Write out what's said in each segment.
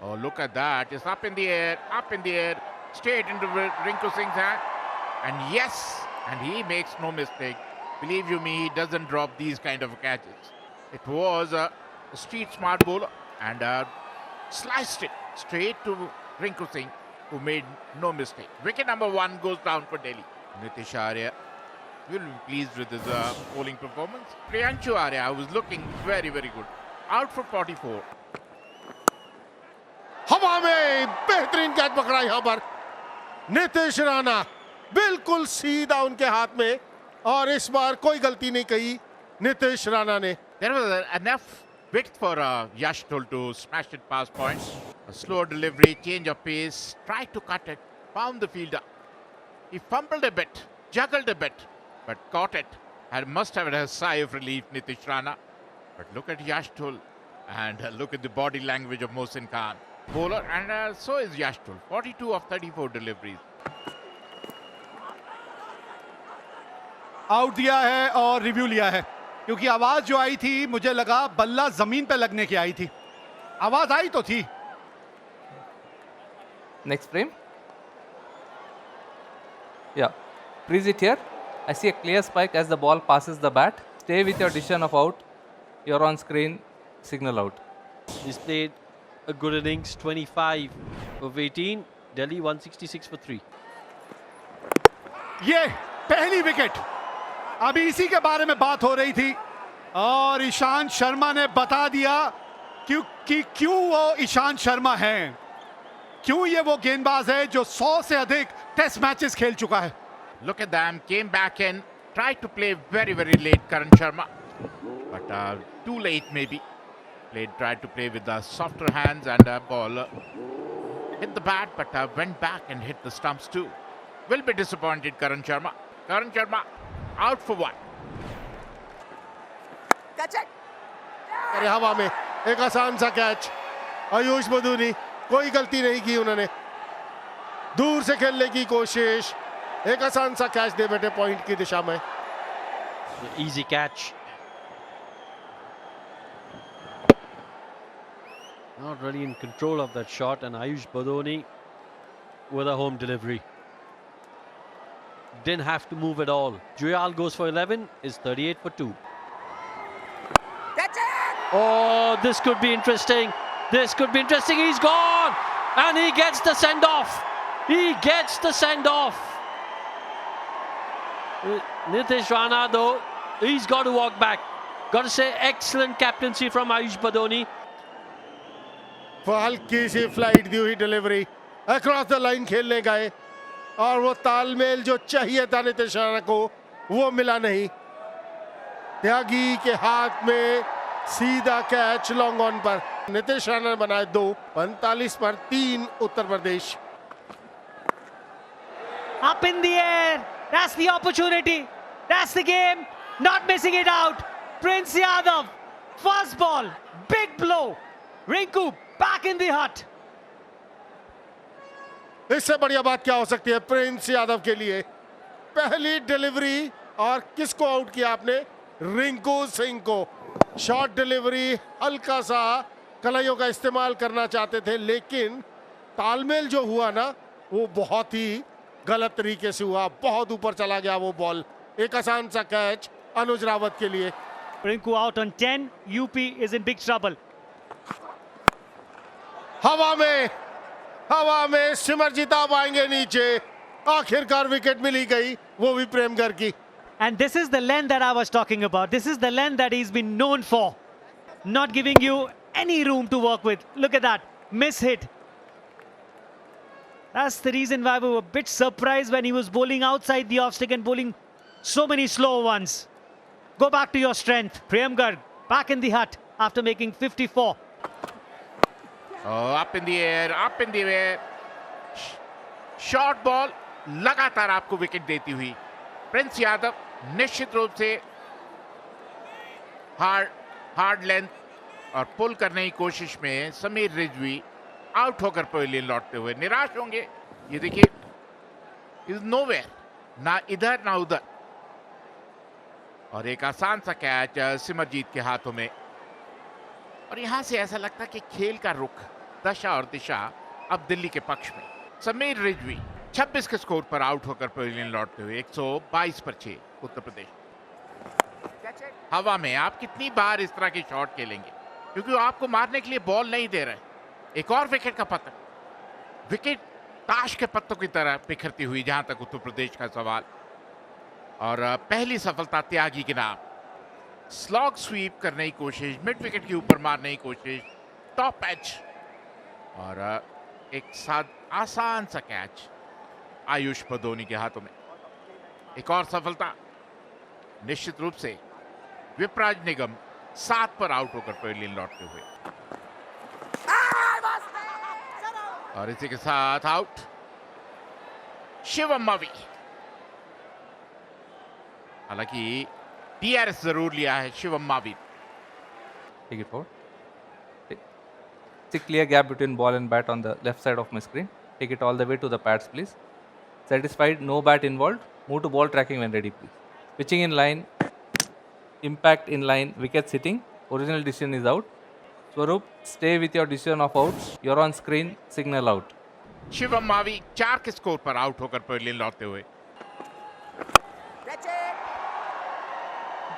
Oh, look at that. It's up in the air, straight into Rinku Singh's hand. And yes, and he makes no mistake. Believe you me, he doesn't drop these kind of catches. It was a street smart bowler and sliced it straight to Rinku Singh, who made no mistake. Wicket number 1 goes down for Delhi. Nitish Arya will be pleased with his bowling performance. Priyanshu Arya was looking very, very good. Out for 44. हवा में बेहतरीन catch पकड़ा यहां पर नितिश राणा, बिल्कुल सीधा उनके हाथ में, और इस बार कोई गलती नहीं कही नितिश राणा ने. There was enough width for Yash Dhul to smash it past points. A slow delivery, change of pace, tried to cut it, found the fielder. He fumbled a bit, juggled a bit, but caught it. And must have had a sigh of relief, Nitish Rana. But look at Yash Dhul and look at the body language of Mohsin Khan. Bowler, and so is Yash Dhul. 42 of 34 deliveries. Out दिया है और review लिया है, क्योंकि आवाज जो आई थी मुझे लगा बल्ला जमीन पे लगने की आई थी. आवाज आई तो थी. Next frame. Yeah, freeze it here. I see a clear spike as the ball passes the bat. Stay with your decision of out. You're on screen. Signal out. He's played a good innings, 25 of 18. Delhi 166 for 3. ये पहली wicket, अभी इसी के बारे में बात हो रही थी और ईशांत शर्मा ने बता दिया क्यों वो ईशांत शर्मा हैं, क्यों ये वो गेंदबाज है जो 100 से अधिक टेस्ट मैचेस खेल चुका है. Look at them, came back in, tried to play very, very late, Karan Sharma. But too late maybe. Tried to play with the softer hands, and ball hit the bat, but went back and hit the stumps too. Will be disappointed, Karan Sharma. Karan Sharma out for 1. अरे हवा में एक आसान सा catch. Ayush बदूनी, कोई गलती नहीं की उन्होंने. दूर से खेलने की कोशिश, एक आसान सा कैच दे बैठे पॉइंट की दिशा में. Easy catch. Not really in control of that shot, and Ayush Badoni with a home delivery. Didn't have to move at all. Juyal goes for 11, is 38 for 2. Oh, this could be interesting. This could be interesting. He's gone, and he gets the send-off. He gets the send-off. Nitish Rana, though, he's got to walk back. Got to say, excellent captaincy from Ayush Badoni. हल्की सी flight दी हुई delivery, across the line खेलने गए, और वो तालमेल जो चाहिए था नितिश राणा को वो मिला नहीं. त्यागी के हाथ में सीधा कैच लॉन्ग ऑन पर. नितिश राणा ने बनाए 2. 45 पर 3 Uttar Pradesh. Up in the air, that's the opportunity, that's the game, not missing it out. Prince Yadav, first ball, big blow. Rinku back in the hut. इससे बढ़िया बात क्या हो सकती है प्रिंस यादव के लिए. पहली डिलीवरी, और किसको आउट किया आपने? रिंकू सिंह को. शॉर्ट डिलीवरी, हल्का सा कलाइयों का इस्तेमाल करना चाहते थे, लेकिन तालमेल जो हुआ ना वो बहुत ही गलत तरीके से हुआ. बहुत ऊपर चला गया वो बॉल. एक आसान सा कैच अनुज रावत के लिए. Rinku out on 10, UP is in big trouble. हवा में सिमरजीत आप आएंगे नीचे. आखिरकार विकेट मिली गई, वो भी प्रेमगर की. And this is the length that I was talking about. This is the length that he's been known for. Not giving you any room to work with. Look at that. Miss hit. That's the reason why we were a bit surprised when he was bowling outside the off stick and bowling so many slow ones. Go back to your strength. Prem Garg back in the hut after making 54. Oh, up in the air. Short ball लगातार आपको wicket देती हुई. Prince Yadav निश्चित रूप से hard length और पुल करने की कोशिश में समीर रिजवी आउट होकर पवेलियन लौटते हुए निराश होंगे. ये देखिए, इज नोवेयर, ना इधर ना उधर. और एक आसान सा कैच सिमरजीत के हाथों में. और यहां से ऐसा लगता कि खेल का रुख दशा और दिशा अब दिल्ली के पक्ष में। समीर रिजवी 26 के स्कोर पर आउट होकर पवेलियन लौटते हुए 122 पर 6 उत्तर प्रदेश। हवा में आप कितनी बार इस तरह की शॉट खेलेंगे, क्योंकि वो आपको मारने के लिए बॉल नहीं दे रहे। एक और विकेट का पतन, विकेट ताश के पत्तों की तरह बिखरती हुई जहां तक उत्तर प्रदेश का सवाल। और पहली सफलता त्यागी के नाम। स्लॉग स्वीप करने की कोशिश, मिड विकेट के ऊपर मारने की कोशिश, टॉप एज और एक साथ आसान सा कैच आयुष पदोनी के हाथों में। एक और सफलता, निश्चित रूप से विपराज निगम 7 पर आउट होकर पवेलियन लौटते हुए। और इसी के साथ आउट शिवम मावी। हालांकि टीआरएस जरूर लिया है Shivam Mavi. Take it forward. See clear gap between ball and bat on the left side of my screen. Take it all the way to the pads, please. Satisfied, no bat involved. Move to ball tracking when ready, please. Pitching in line, impact in line, wicket sitting. Original decision is out. Swaroop, stay with your decision of out. You're on screen, signal out. Shivam Mavi 4 के score पर out होकर pavilion लौटते हुए।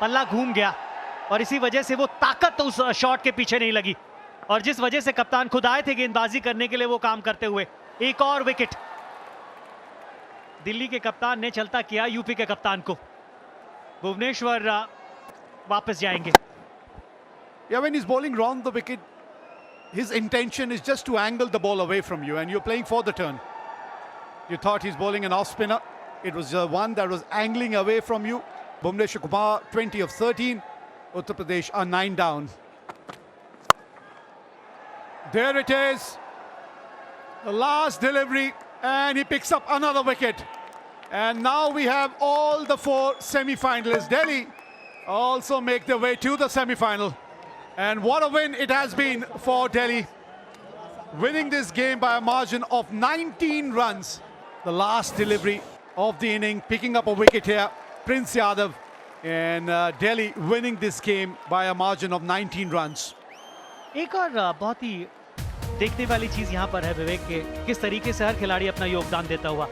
बल्ला घूम गया और इसी वजह से वो ताकत उस शॉट के पीछे नहीं लगी, और जिस वजह से कप्तान खुद आए थे गेंदबाजी करने के लिए वो काम करते हुए। एक और विकेट दिल्ली के कप्तान ने चलता किया यूपी के कप्तान को। भुवनेश्वर वापस जाएंगे। Yeah, when he's bowling round the wicket, his intention is just to angle the ball away from you, and you're playing for the turn. You thought he's bowling an off spinner. It was one that was angling away from you. Bhuvneshwar Kumar, 20 of 13. Uttar Pradesh are 9 down. There it is. The last delivery, and he picks up another wicket. And now we have all the 4 semi-finalists. Delhi also make their way to the semi-final. And what a win it has been for Delhi, winning this game by a margin of 19 runs. The last delivery of the inning, picking up a wicket here, Prince Yadav, and Delhi winning this game by a margin of 19 runs. एक और बहुत ही देखने वाली चीज यहाँ पर है विवेक के किस तरीके से हर खिलाड़ी अपना योगदान देता हुआ।